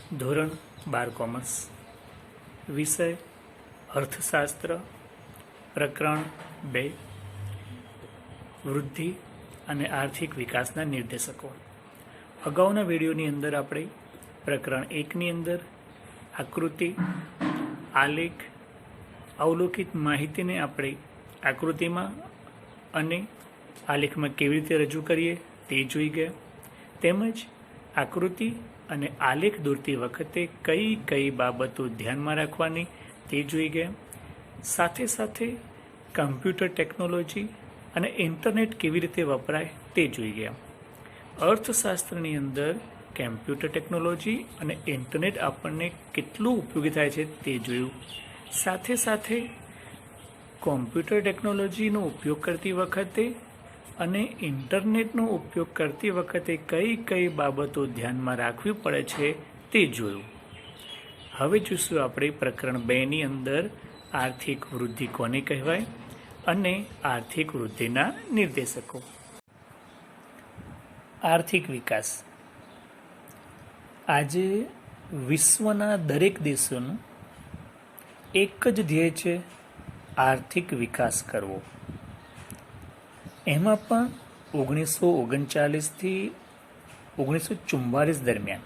ધોરણ 12 કોમર્સ, વિષય અર્થશાસ્ત્ર, પ્રકરણ 2, વૃદ્ધિ અને આર્થિક વિકાસના નિર્દેશકો. અગાઉના વિડીયોની અંદર આપણે પ્રકરણ 1ની અંદર આકૃતિ, આલેખ, અવલોકિત માહિતીને આપણે આકૃતિમાં અને આલેખમાં કેવી રીતે રજૂ કરીએ તે જોઈ ગયા. તેમજ આકૃતિ અને આલેખ દોરતી વખતે કઈ કઈ બાબતો ધ્યાનમાં રાખવાની તે જોઈ ગયા. સાથે સાથે કમ્પ્યુટર ટેકનોલોજી અને ઇન્ટરનેટ કેવી રીતે વપરાય તે જોઈ ગયા. અર્થશાસ્ત્રની અંદર કમ્પ્યુટર ટેકનોલોજી અને ઇન્ટરનેટ આપણને કેટલું ઉપયોગી થાય છે તે જોયું. સાથે સાથે કોમ્પ્યુટર ટેકનોલોજીનો ઉપયોગ કરતી વખતે અને ઇન્ટરનેટનો ઉપયોગ કરતી વખતે કઈ કઈ બાબતો ધ્યાનમાં રાખવી પડે છે તે જોયું. હવે જોઈશું આપણે પ્રકરણ 2ની અંદર આર્થિક વૃદ્ધિ કોને કહેવાય અને આર્થિક વૃદ્ધિના નિર્દેશકો. આર્થિક વિકાસ. આજે વિશ્વના દરેક દેશોનું એક જ ધ્યેય છે, આર્થિક વિકાસ કરવો. એમાં પણ 1939થી 1944 દરમિયાન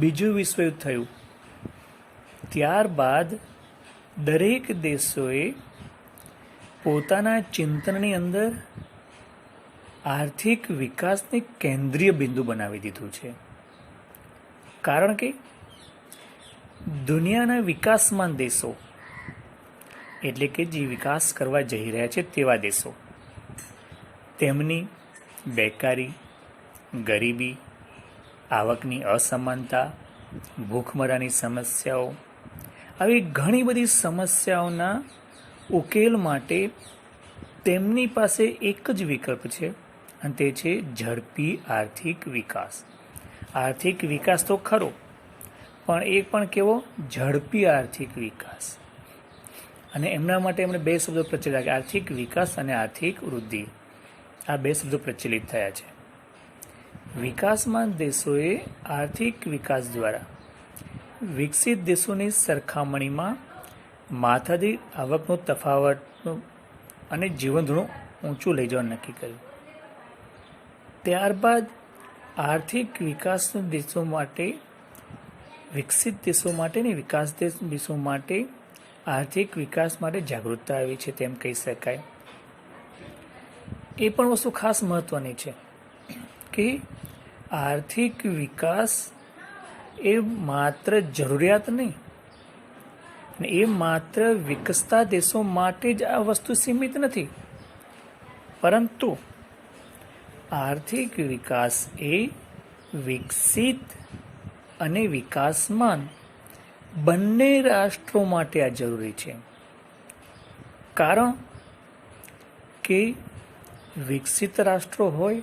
બીજું વિશ્વયુદ્ધ થયું. ત્યારબાદ દરેક દેશોએ પોતાના ચિંતનની અંદર આર્થિક વિકાસને કેન્દ્રીય બિંદુ બનાવી દીધું છે. કારણ કે દુનિયાના વિકાસમાન દેશો એટલે કે જે વિકાસ કરવા જઈ રહ્યા છે તેવા દેશો, તેમની બેકારી, ગરીબી, આવકની અસમાનતા, ભૂખમરાની સમસ્યાઓ, આવી ઘણી બધી સમસ્યાઓના ઉકેલ માટે તેમની પાસે એક જ વિકલ્પ છે અને તે છે ઝડપી આર્થિક વિકાસ. આર્થિક વિકાસ તો ખરો, પણ એ પણ કેવો? ઝડપી આર્થિક વિકાસ. અને એમના માટે એમણે બે શબ્દો પ્રચલિત, આર્થિક વિકાસ અને આર્થિક વૃદ્ધિ. આ બે શબ્દો પ્રચલિત થયા છે. વિકાસમાન દેશોએ આર્થિક વિકાસ દ્વારા વિકસિત દેશોની સરખામણીમાં માથાદીઠ આવકનો તફાવત અને જીવન ધોરણ ઊંચું લઈ જવાનું નક્કી કર્યું. ત્યારબાદ આર્થિક વિકાસ દેશો માટે, વિકસિત દેશો માટે ને વિકાસ દેશો માટે આર્થિક વિકાસ માટે જાગૃતતા આવી છે તેમ કહી શકાય. એ પણ વસ્તુ ખાસ મહત્વની છે કે આર્થિક વિકાસ એ માત્ર જરૂરિયાત નહીં, એ માત્ર વિકસતા દેશો માટે જ આ વસ્તુ સીમિત નથી, પરંતુ આર્થિક વિકાસ એ વિકસિત અને વિકાસમાન બંને રાષ્ટ્રો માટે આ જરૂરી છે. કારણ કે વિકસિત રાષ્ટ્રો હોય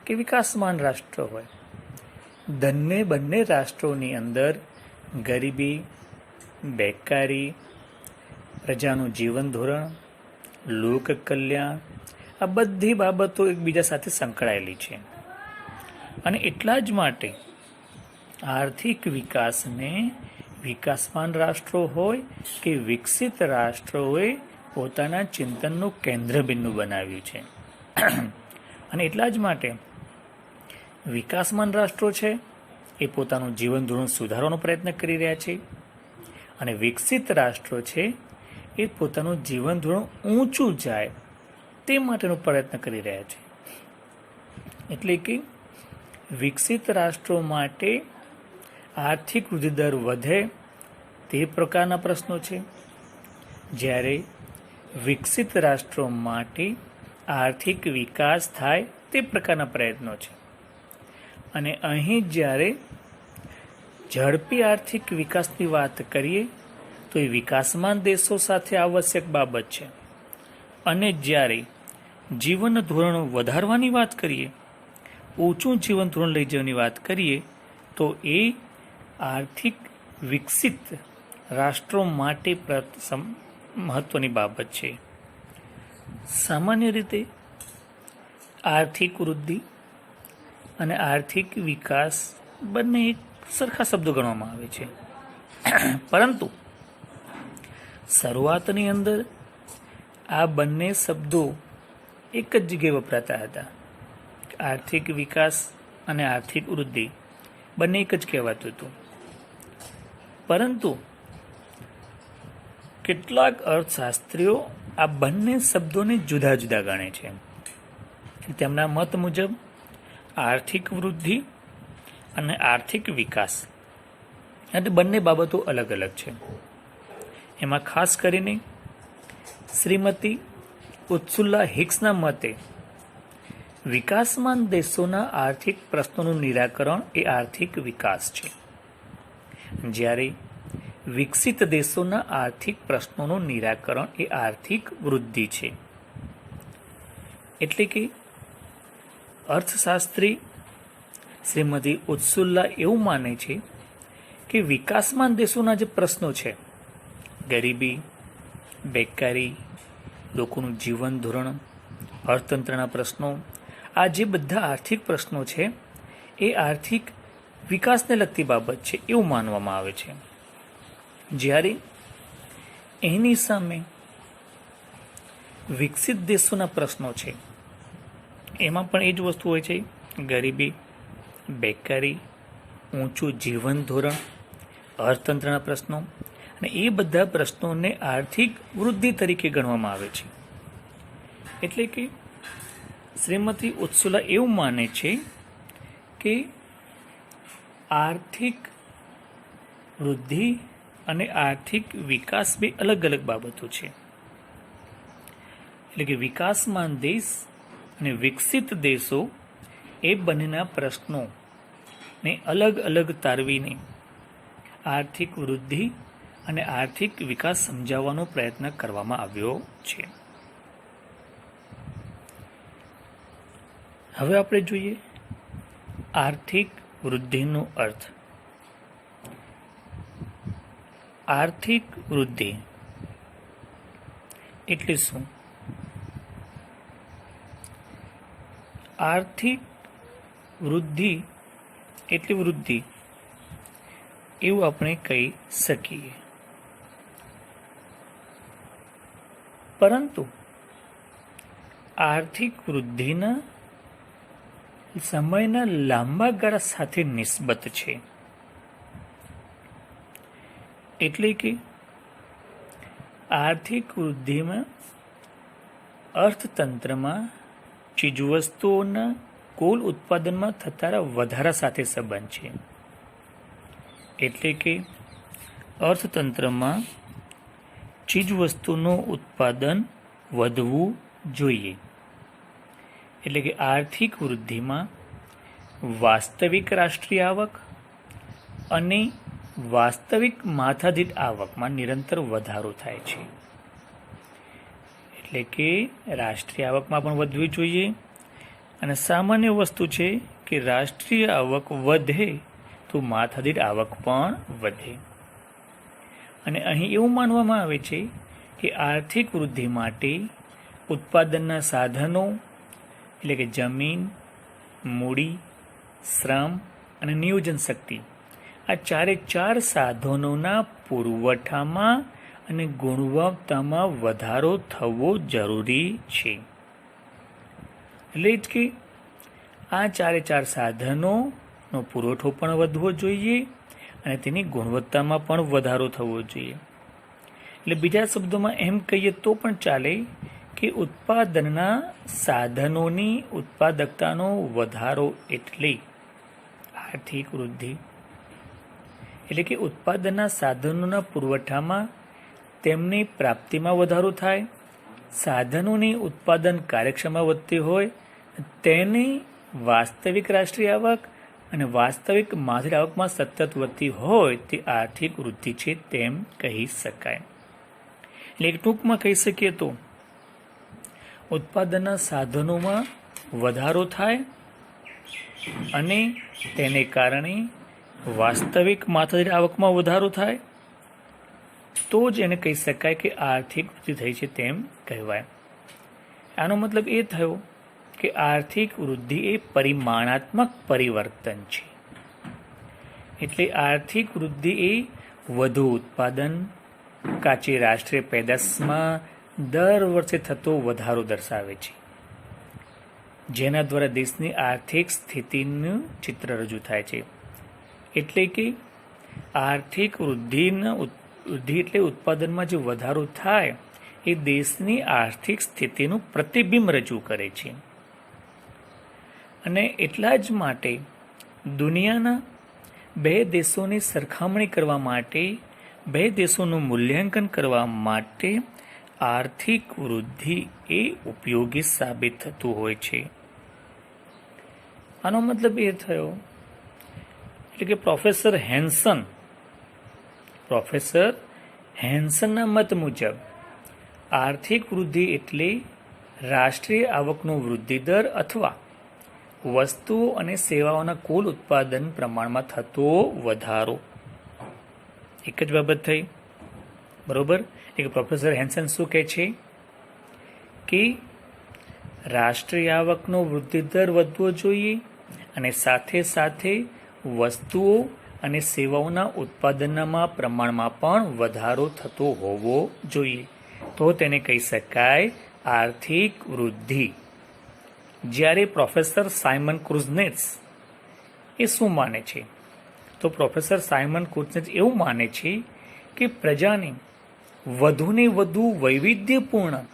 કે વિકાસમાન રાષ્ટ્રો હોય, બંને રાષ્ટ્રોની અંદર ગરીબી, બેકારી, પ્રજાનું જીવન ધોરણ, લોક કલ્યાણ, આ બધી બાબતો એકબીજા સાથે સંકળાયેલી છે. અને એટલા જ માટે આર્થિક વિકાસને વિકાસમાન રાષ્ટ્રો હોય કે વિકસિત રાષ્ટ્રોએ પોતાના ચિંતનનું કેન્દ્રબિંદુ બનાવ્યું છે. અને એટલા જ માટે વિકાસમાન રાષ્ટ્રો છે એ પોતાનું જીવન ધોરણ સુધારવાનો પ્રયત્ન કરી રહ્યા છે અને વિકસિત રાષ્ટ્રો છે એ પોતાનું જીવન ધોરણ ઊંચું જાય તે માટેનો પ્રયત્ન કરી રહ્યા છે. એટલે કે વિકસિત રાષ્ટ્રો માટે આર્થિક વૃદ્ધિ દર વધે તે પ્રકારના પ્રશ્નો છે, જ્યારે વિકસિત રાષ્ટ્રો માટે આર્થિક વિકાસ થાય તે પ્રકારના પ્રયત્નો છે. અને અહીં જ્યારે ઝડપી આર્થિક વિકાસની વાત કરીએ તો એ વિકાસમાન દેશો સાથે આવશ્યક બાબત છે. અને જ્યારે જીવન ધોરણ વધારવાની વાત કરીએ, ઊંચું જીવન ધોરણ લઈ જવાની વાત કરીએ, તો એ આર્થિક વિકસિત રાષ્ટ્રો માટે મહત્વની બાબત છે. સામાન્ય રીતે આર્થિક વૃદ્ધિ અને આર્થિક વિકાસ બંને એક સરખા શબ્દો ગણવામાં આવે છે, પરંતુ શરૂઆતની અંદર આ બંને શબ્દો એક જ જગ્યાએ વપરાતા હતા. આર્થિક વિકાસ અને આર્થિક વૃદ્ધિ બંને એક જ કહેવાતું હતું. પરંતુ કેટલાક અર્થશાસ્ત્રીઓ આ બંને શબ્દોને જુદા જુદા ગણે છે. તેમના મત મુજબ આર્થિક વૃદ્ધિ અને આર્થિક વિકાસ અને બંને બાબતો અલગ અલગ છે. એમાં ખાસ કરીને શ્રીમતી ઉત્સુલ્લા હિક્સના મતે વિકાસમાન દેશોના આર્થિક પ્રશ્નોનું નિરાકરણ એ આર્થિક વિકાસ છે, જ્યારે વિકસિત દેશોના આર્થિક પ્રશ્નોનું નિરાકરણ એ આર્થિક વૃદ્ધિ છે. એટલે કે અર્થશાસ્ત્રી શ્રીમતી ઉત્સુલ્લા એવું માને છે કે વિકાસમાન દેશોના જે પ્રશ્નો છે, ગરીબી, બેકારી, લોકોનું જીવન ધોરણ, અર્થતંત્રના પ્રશ્નો, આ જે બધા આર્થિક પ્રશ્નો છે એ આર્થિક વિકાસને લગતી બાબત છે એવું માનવામાં આવે છે. જ્યારે એની સામે વિકસિત દેશોના પ્રશ્નો છે, એમાં પણ એ જ વસ્તુ હોય છે, ગરીબી, બેકારી, ઊંચું જીવન ધોરણ, અર્થતંત્રના પ્રશ્નો, અને એ બધા પ્રશ્નોને આર્થિક વૃદ્ધિ તરીકે ગણવામાં આવે છે. એટલે કે શ્રીમતી ઉત્સુલ્લા એવું માને છે કે આર્થિક વૃદ્ધિ અને આર્થિક વિકાસ બે અલગ અલગ બાબતો છે. એટલે કે વિકાસમાન દેશ અને વિકસિત દેશો એ બંનેના પ્રશ્નોને અલગ અલગ તારવીને આર્થિક વૃદ્ધિ અને આર્થિક વિકાસ સમજાવવાનો પ્રયત્ન કરવામાં આવ્યો છે. હવે આપણે જોઈએ આર્થિક વૃદ્ધિનો અર્થ. આર્થિક વૃદ્ધિ એટલે શું? આર્થિક વૃદ્ધિ એટલે વૃદ્ધિ એવું આપણે કહી શકીએ, પરંતુ આર્થિક વૃદ્ધિના સમયના લાંબા ગાળા સાથે નિસ્બત છે. એટલે કે આર્થિક વૃદ્ધિમાં અર્થતંત્રમાં ચીજવસ્તુઓના કુલ ઉત્પાદનમાં થતા વધારા સાથે સંબંધ છે. એટલે કે અર્થતંત્રમાં ચીજવસ્તુનું ઉત્પાદન વધવું જોઈએ. એટલે કે આર્થિક વૃદ્ધિમાં વાસ્તવિક રાષ્ટ્રીય આવક અને વાસ્તવિક માથાદીઠ આવકમાં નિરંતર વધારો થાય છે. એટલે કે રાષ્ટ્રીય આવકમાં પણ વધવી જોઈએ, અને સામાન્ય વસ્તુ છે કે રાષ્ટ્રીય આવક વધે તો માથાદીઠ આવક પણ વધે. અને અહીં એવું માનવામાં આવે છે કે આર્થિક વૃદ્ધિ માટે ઉત્પાદનના સાધનો એટલે કે જમીન, મૂડી, શ્રમ અને નિયોજન શક્તિ, આ ચારે ચાર સાધનોના પુરવઠામાં અને ગુણવત્તામાં વધારો થવો જરૂરી છે. એટલે જ કે આ ચારે ચાર સાધનોનો પુરવઠો પણ વધવો જોઈએ અને તેની ગુણવત્તામાં પણ વધારો થવો જોઈએ. એટલે બીજા શબ્દોમાં એમ કહીએ તો પણ ચાલે કે ઉત્પાદનના સાધનોની ઉત્પાદકતાનો વધારો એટલે આર્થિક વૃદ્ધિ. એટલે કે ઉત્પાદનના સાધનોના પુરવઠામાં તેમની પ્રાપ્તિમાં વધારો થાય, સાધનોની ઉત્પાદન કાર્યક્ષમતા વધતી હોય, તેની વાસ્તવિક રાષ્ટ્રીય આવક અને વાસ્તવિક માથાદીઠ આવકમાં સતત વધતી હોય તે આર્થિક વૃદ્ધિ છે તેમ કહી શકાય. એટલે ટૂંકમાં કહી શકીએ તો ઉત્પાદનના સાધનોમાં વધારો થાય અને તેને કારણે વાસ્તવિક માથાદીઠ આવકમાં વધારો થાય તો જ એને કહી શકાય કે આર્થિક વૃદ્ધિ થઈ છે તેમ કહેવાય. આનો મતલબ એ થયો કે આર્થિક વૃદ્ધિ એ પરિમાણાત્મક પરિવર્તન છે. એટલે આર્થિક વૃદ્ધિ એ વધુ ઉત્પાદન, કાચી રાષ્ટ્રીય પેદાશમાં દર વર્ષે થતો વધારો દર્શાવે છે, જેના દ્વારા દેશની આર્થિક સ્થિતિનું ચિત્ર રજૂ થાય છે. એટલે કે આર્થિક વૃદ્ધિ એટલે ઉત્પાદનમાં જે વધારો થાય એ દેશની આર્થિક સ્થિતિનું પ્રતિબિંબ રજૂ કરે છે. અને એટલા જ માટે દુનિયાના બે દેશોની સરખામણી કરવા માટે, બે દેશોનું મૂલ્યાંકન કરવા માટે આર્થિક વૃદ્ધિ એ ઉપયોગી સાબિત થતું હોય છે. આનો મતલબ એ થયો એટલે કે પ્રોફેસર હેન્સનના મત મુજબ આર્થિક વૃદ્ધિ એટલે રાષ્ટ્રીય આવકનો વૃદ્ધિ દર અથવા વસ્તુઓ અને સેવાઓના કુલ ઉત્પાદન પ્રમાણમાં થતો વધારો. એક જ બાબત થઈ, બરોબર. એટલે પ્રોફેસર હેન્સન શું કહે છે કે રાષ્ટ્રીય આવકનો વૃદ્ધિ દર વધવો જોઈએ અને સાથે સાથે વસ્તુઓ અને સેવાઓના ઉત્પાદનના પ્રમાણમાં પણ વધારો થતો હોવો જોઈએ, તો તેને કહી શકાય આર્થિક વૃદ્ધિ. જ્યારે પ્રોફેસર સાયમન કુઝનેટ્સ એ શું માને છે? તો પ્રોફેસર સાયમન કુઝનેટ્સ એવું માને છે કે પ્રજાને વધુને વધુ વૈવિધ્યપૂર્ણ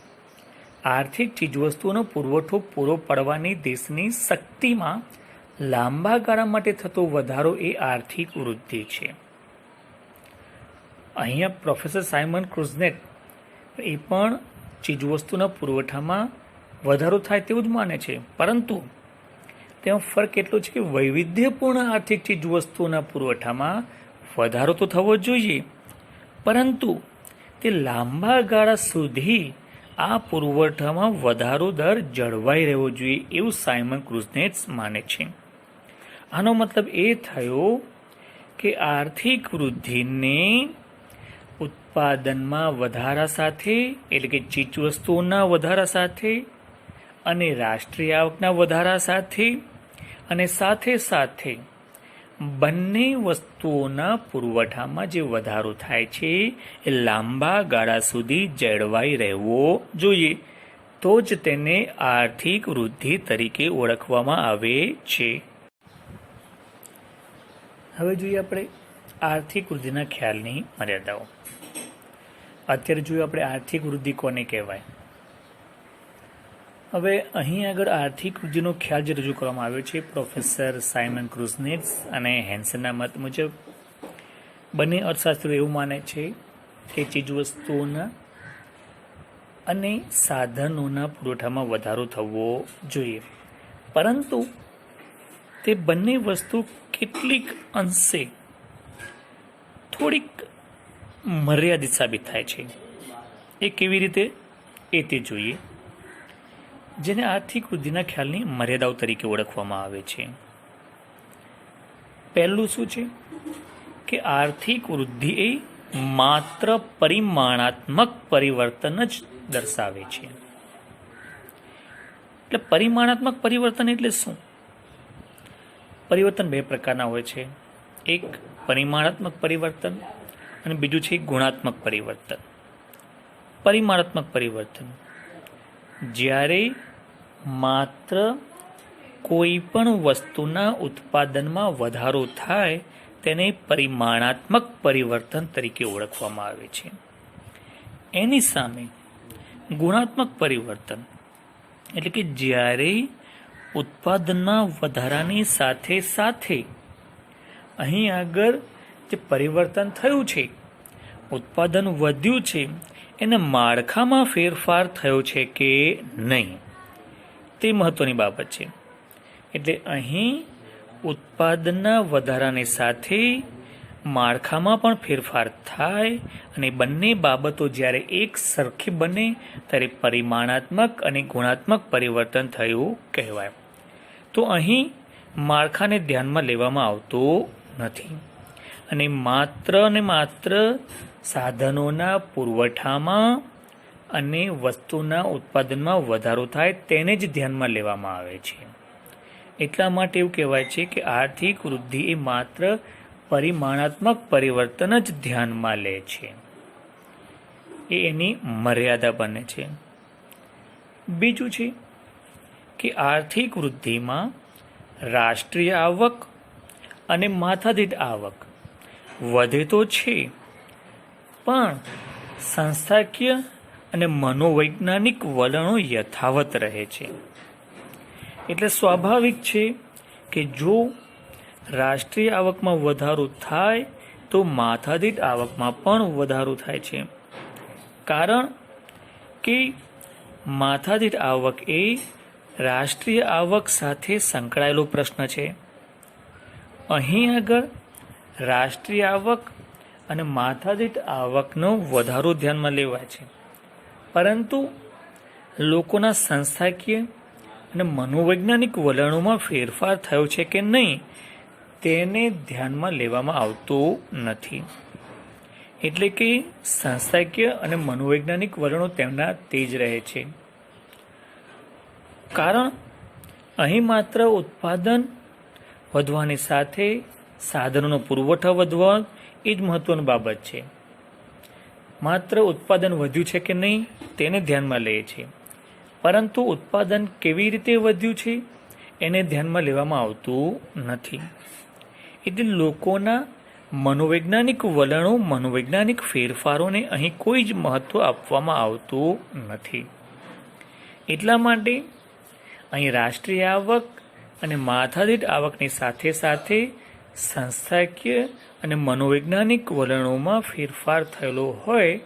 આર્થિક ચીજવસ્તુઓનો પુરવઠો પૂરો પાડવાની દેશની શક્તિમાં લાંબા ગાળા માટે થતો વધારો એ આર્થિક વૃદ્ધિ છે. અહીંયા પ્રોફેસર સાયમન કુઝનેટ એ પણ ચીજવસ્તુના પુરવઠામાં વધારો થાય તેવું જ માને છે, પરંતુ તેમાં ફરક એટલો છે કે વૈવિધ્યપૂર્ણ આર્થિક ચીજવસ્તુઓના પુરવઠામાં વધારો તો થવો જોઈએ, પરંતુ તે લાંબા ગાળા સુધી આ પુરવઠામાં વધારો દર જળવાઈ રહેવો જોઈએ એવું સાયમન કુઝનેટ્સ માને છે. આનો મતલબ એ થયો કે આર્થિક વૃદ્ધિને ઉત્પાદનમાં વધારા સાથે, એટલે કે ચીજવસ્તુઓના વધારા સાથે અને રાષ્ટ્રીય આવકના વધારા સાથે અને સાથે સાથે બંને વસ્તુઓના પુરવઠામાં જે વધારો થાય છે એ લાંબા ગાળા સુધી જળવાઈ રહેવો જોઈએ, તો જ તેને આર્થિક વૃદ્ધિ તરીકે ઓળખવામાં આવે છે. હવે જોઈએ આપણે આર્થિક વૃદ્ધિના ખ્યાલની મર્યાદાઓ. અત્યારે જોઈએ આપણે આર્થિક વૃદ્ધિ કોને કહેવાય. હવે અહીં આગળ આર્થિક વૃદ્ધિનો ખ્યાલ જે રજૂ કરવામાં આવ્યો છે પ્રોફેસર સાયમન કુઝનેટ્સ અને હેન્સનના મત મુજબ, બંને અર્થશાસ્ત્રીઓ એવું માને છે કે ચીજવસ્તુઓના અને સાધનોના પુરવઠામાં વધારો થવો જોઈએ, પરંતુ તે બંને વસ્તુ કેટલીક અંશે થોડીક મર્યાદિત સાબિત થાય છે. એ કેવી રીતે એ તે જોઈએ, જેને આર્થિક વૃદ્ધિના ખ્યાલની મર્યાદાઓ તરીકે ઓળખવામાં આવે છે. પહેલું શું છે કે આર્થિક વૃદ્ધિ એ માત્ર પરિમાણાત્મક પરિવર્તન જ દર્શાવે છે. એટલે પરિમાણાત્મક પરિવર્તન એટલે શું? પરિવર્તન બે પ્રકારના હોય છે, એક પરિમાણાત્મક પરિવર્તન અને બીજું છે ગુણાત્મક પરિવર્તન. પરિમાણાત્મક પરિવર્તન જ્યારે માત્ર કોઈ પણ વસ્તુના ઉત્પાદનમાં વધારો થાય તેને પરિમાણાત્મક પરિવર્તન તરીકે ઓળખવામાં આવે છે. એની સામે ગુણાત્મક પરિવર્તન એટલે કે જ્યારે ઉત્પાદનના વધારાની સાથે સાથે અહીં આગળ જે પરિવર્તન થયું છે, ઉત્પાદન વધ્યું છે, એના માળખામાં ફેરફાર થયો છે કે નહીં, તે મહત્વની બાબત છે. એટલે અહીં ઉત્પાદનના વધારાની સાથે માળખામાં પણ ફેરફાર થાય અને બંને બાબતો જ્યારે એક સરખી બને ત્યારે પરિમાણાત્મક અને ગુણાત્મક પરિવર્તન થયું કહેવાય. તો અહીં માળખાને ધ્યાનમાં લેવામાં આવતું નથી અને માત્ર સાધનોના પુરવઠામાં અને વસ્તુના ઉત્પાદનમાં વધારો થાય તેને જ ધ્યાનમાં લેવામાં આવે છે. એટલા માટે એવું કહેવાય છે કે આર્થિક વૃદ્ધિ એ માત્ર પરિમાણાત્મક પરિવર્તન જ ધ્યાનમાં લે છે, એ એની મર્યાદા બને છે. બીજું છે કે આર્થિક વૃદ્ધિમાં રાષ્ટ્રીય આવક અને માથાદીઠ આવક વધે તો છે, પણ સંસ્થાકીય અને મનોવૈજ્ઞાનિક વલણો યથાવત રહે છે. એટલે સ્વાભાવિક છે કે જો રાષ્ટ્રીય આવકમાં વધારો થાય તો માથાદીઠ આવકમાં પણ વધારો થાય છે, કારણ કે માથાદીઠ આવક એ રાષ્ટ્રીય આવક સાથે સંકળાયેલો પ્રશ્ન છે. અહીં આગળ રાષ્ટ્રીય આવક અને માથાદીઠ આવકનો વધારો ધ્યાનમાં લેવાય છે, પરંતુ લોકોના સંસ્થાકીય અને મનોવૈજ્ઞાનિક વલણોમાં ફેરફાર થયો છે કે નહીં તેને ધ્યાનમાં લેવામાં આવતું નથી. એટલે કે સંસ્થાકીય અને મનોવૈજ્ઞાનિક વલણો તેમના તે જ રહે છે, કારણ અહીં માત્ર ઉત્પાદન વધવાની સાથે સાધનોનો પુરવઠો વધવા એ જ મહત્વની બાબત છે. માત્ર ઉત્પાદન વધ્યું છે કે નહીં તેને ધ્યાનમાં લે છે, પરંતુ ઉત્પાદન કેવી રીતે વધ્યું છે એને ધ્યાનમાં લેવામાં આવતું નથી. એટલે લોકોના મનોવૈજ્ઞાનિક વલણો, મનોવૈજ્ઞાનિક ફેરફારોને અહીં કોઈ જ મહત્વ આપવામાં આવતું નથી. એટલા માટે અહીં રાષ્ટ્રીય આવક અને માથાદીઠ આવકની સાથે સાથે સંસ્થાકીય અને મનોવૈજ્ઞાનિક વલણોમાં ફેરફાર થયેલો હોય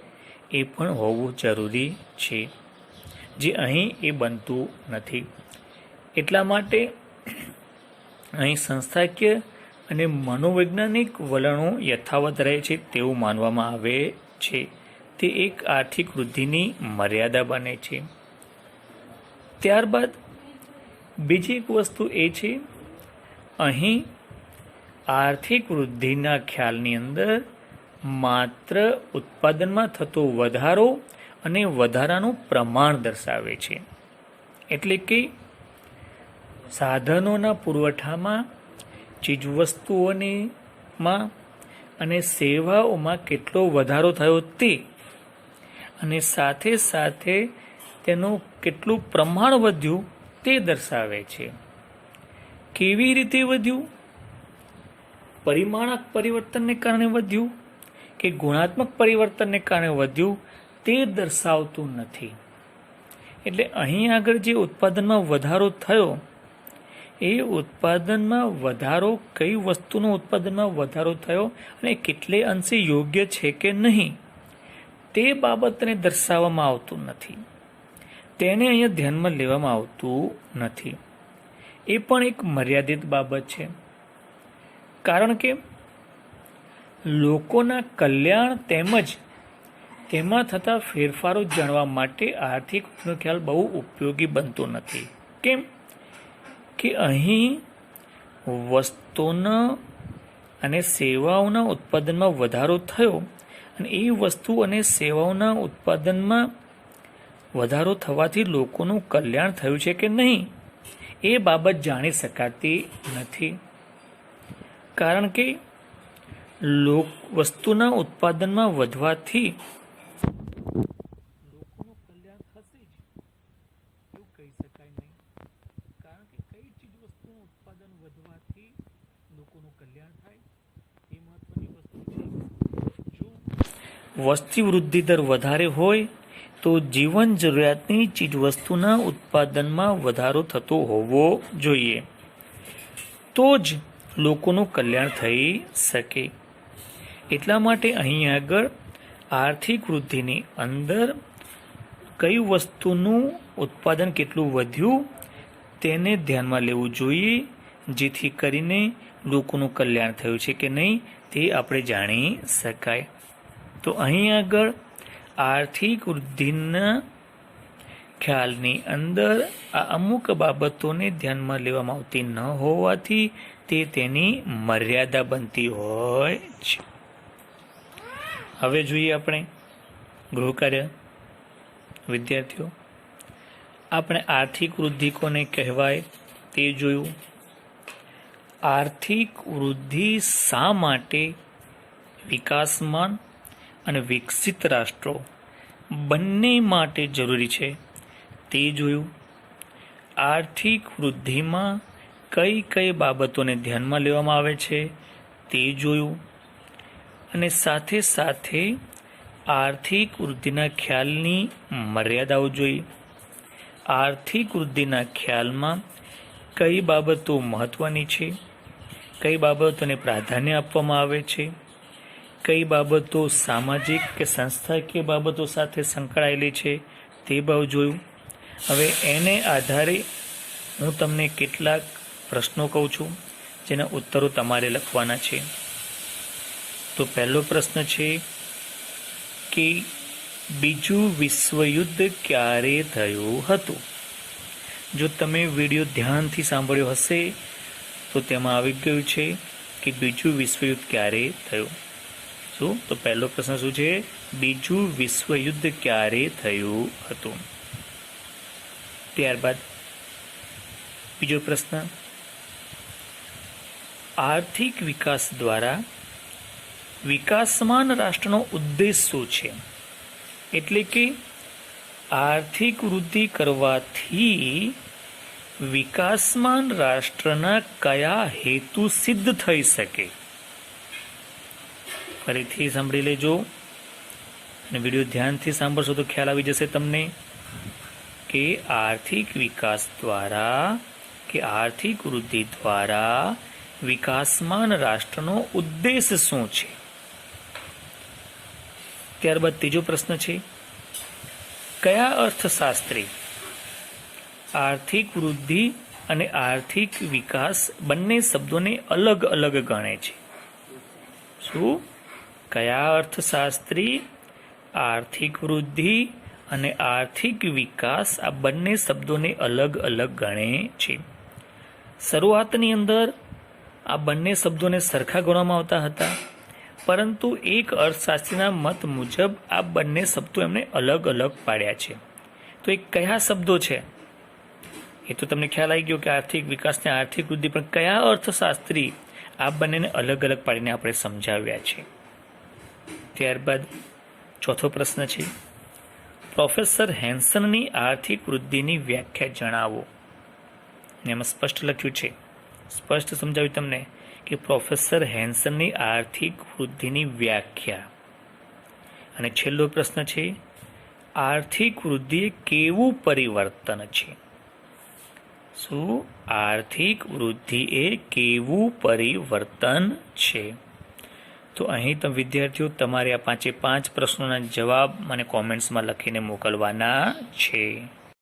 એ પણ હોવું જરૂરી છે, જે અહીં એ બનતું નથી. એટલા માટે અહીં સંસ્થાકીય અને મનોવૈજ્ઞાનિક વલણો યથાવત રહે છે તેવું માનવામાં આવે છે. તે એક આર્થિક વૃદ્ધિની મર્યાદા બને છે. ત્યારબાદ બીજી એક વસ્તુ એ છે, અહીં આર્થિક વૃદ્ધિના ખ્યાલની અંદર માત્ર ઉત્પાદનમાં થતો વધારો અને વધારાનું પ્રમાણ દર્શાવે છે. એટલે કે સાધનોના પુરવઠામાં, ચીજવસ્તુઓમાં અને સેવાઓમાં કેટલો વધારો થયો તે, અને સાથે સાથે તેનું કેટલું પ્રમાણ વધ્યું તે દર્શાવે છે. કેવી રીતે વધ્યું? પરિમાણક પરિવર્તનને કારણે વધ્યું કે ગુણાત્મક પરિવર્તનને કારણે વધ્યું તે દર્શાવતું નથી. એટલે અહીં આગળ જે ઉત્પાદનમાં વધારો થયો એ ઉત્પાદનમાં વધારો કઈ વસ્તુનો ઉત્પાદનમાં વધારો થયો અને કેટલે અંશે યોગ્ય છે કે નહીં તે બાબતને દર્શાવવામાં આવતું નથી. તેને અહીંયા ધ્યાનમાં લેવામાં આવતું નથી. એ પણ એક મર્યાદિત બાબત છે, કારણ કે લોકોના કલ્યાણ તેમજ તેમાં થતા ફેરફારો જાણવા માટે આર્થિકનો ખ્યાલ બહુ ઉપયોગી બનતો નથી. કેમ કે અહીં વસ્તુના અને સેવાઓના ઉત્પાદનમાં વધારો થયો અને એ વસ્તુ અને સેવાઓના ઉત્પાદનમાં વધારો થવાથી લોકોનું કલ્યાણ થયું છે કે નહીં એ બાબત જાણી શકાતી નથી. કારણ કે વસ્તુના ઉત્પાદનમાં વધવાથી લોકોનું કલ્યાણ થશે જ એવું કહી શકાય નહીં. કારણ કે કઈ ચીજ વસ્તુનું ઉત્પાદન વધવાથી લોકોનું કલ્યાણ થાય એ મહત્વની વસ્તુ છે. જો વસ્તી વૃદ્ધિ દર વધારે હોય તો જીવન જરૂરિયાતની ચીજવસ્તુના ઉત્પાદનમાં વધારો થતો હોવો જોઈએ, તો જ લોકોનું કલ્યાણ થઈ શકે. એટલા માટે અહીં આગળ આર્થિક વૃદ્ધિની અંદર કઈ વસ્તુનું ઉત્પાદન કેટલું વધ્યું તેને ધ્યાનમાં લેવું જોઈએ, જેથી કરીને લોકોનું કલ્યાણ થયું છે કે નહીં તે આપણે જાણી શકાય. તો અહીં આગળ આર્થિક વૃદ્ધિના ખ્યાલની અંદર આ અમુક બાબતોને ધ્યાનમાં લેવામાં આવતી ન હોવાથી તે તેની મર્યાદા બનતી હોય છે. હવે જોઈએ આપણે ગૃહકાર્ય. વિદ્યાર્થીઓ, આપણે આર્થિક વૃદ્ધિ કોને કહેવાય તે જોયું. આર્થિક વૃદ્ધિ શા માટે વિકાસમાન અને વિકસિત રાષ્ટ્રો બંને માટે જરૂરી છે તે જોયું. આર્થિક વૃદ્ધિમાં કઈ કઈ બાબતોને ધ્યાનમાં લેવામાં આવે છે તે જોયું. અને સાથે સાથે આર્થિક વૃદ્ધિના ખ્યાલની મર્યાદાઓ જોઈ. આર્થિક વૃદ્ધિના ખ્યાલમાં કઈ બાબતો મહત્વની છે, કઈ બાબતોને પ્રાધાન્ય આપવામાં આવે છે, કઈ બાબતો સામાજિક કે સંસ્થાકીય બાબતો સાથે સંકળાયેલી છે તે ભાવ જોયું. હવે એને આધારે હું તમને કેટલાક પ્રશ્નો કહું છું જેના ઉત્તરો તમારે લખવાના છે. તો પહેલો પ્રશ્ન છે કે બીજું વિશ્વયુદ્ધ ક્યારે થયું હતું? જો તમે વિડીયો ધ્યાનથી સાંભળ્યો હશે તો તેમાં આવી ગયું છે કે બીજું વિશ્વયુદ્ધ ક્યારે થયું. શું? તો પહેલો પ્રશ્ન શું છે? બીજું વિશ્વયુદ્ધ ક્યારે થયું હતું? ત્યારબાદ બીજો પ્રશ્ન, આર્થિક વિકાસ દ્વારા વિકાસમાન રાષ્ટ્રનો ઉદ્દેશ શું છે? એટલે કે આર્થિક વૃદ્ધિ કરવાથી વિકાસમાન રાષ્ટ્રના કયા હેતુ સિદ્ધ થઈ શકે? ફરીથી સાંભળી લેજો અને વિડીયો ધ્યાનથી સાંભળશો તો ખ્યાલ આવી જશે તમને કે આર્થિક વિકાસ દ્વારા કે આર્થિક વૃદ્ધિ દ્વારા વિકાસમાન રાષ્ટ્રનો ઉદ્દેશ શું છે? ત્યારબાદ ત્રીજો પ્રશ્ન છે, કયા અર્થશાસ્ત્રી આર્થિક વૃદ્ધિ અને આર્થિક વિકાસ બંને શબ્દોને અલગ અલગ ગણે છે? શું? કયા અર્થશાસ્ત્રી આર્થિક વૃદ્ધિ અને આર્થિક વિકાસ આ બંને શબ્દોને અલગ અલગ ગણે છે? શરૂઆતની અંદર આ બંને શબ્દોને સરખા ગણવામાં આવતા હતા, પરંતુ એક અર્થશાસ્ત્રીના મત મુજબ આ બંને શબ્દો એમણે અલગ અલગ પાડ્યા છે. તો એ કયા શબ્દો છે? એ તો તમને ખ્યાલ આવી ગયો કે આર્થિક વિકાસને આર્થિક વૃદ્ધિ, પણ કયા અર્થશાસ્ત્રી આ બંનેને અલગ અલગ પાડીને આપણે સમજાવ્યા છે? ત્યારબાદ ચોથો પ્રશ્ન છે, પ્રોફેસર હેન્સનની આર્થિક વૃદ્ધિની વ્યાખ્યા જણાવો. એમાં સ્પષ્ટ લખ્યું છે, સ્પષ્ટ સમજાવ્યું તમને કે પ્રોફેસર હેન્સનની આર્થિક વૃદ્ધિની વ્યાખ્યા. અને છેલ્લો પ્રશ્ન છે, આર્થિક વૃદ્ધિ એ કેવું પરિવર્તન છે? શું? આર્થિક વૃદ્ધિ એ કેવું પરિવર્તન છે? તો અહીં તમે વિદ્યાર્થીઓ તમારે આ 5 પ્રશ્નોના જવાબ મને કોમેન્ટ્સમાં લખીને મોકલવાના છે.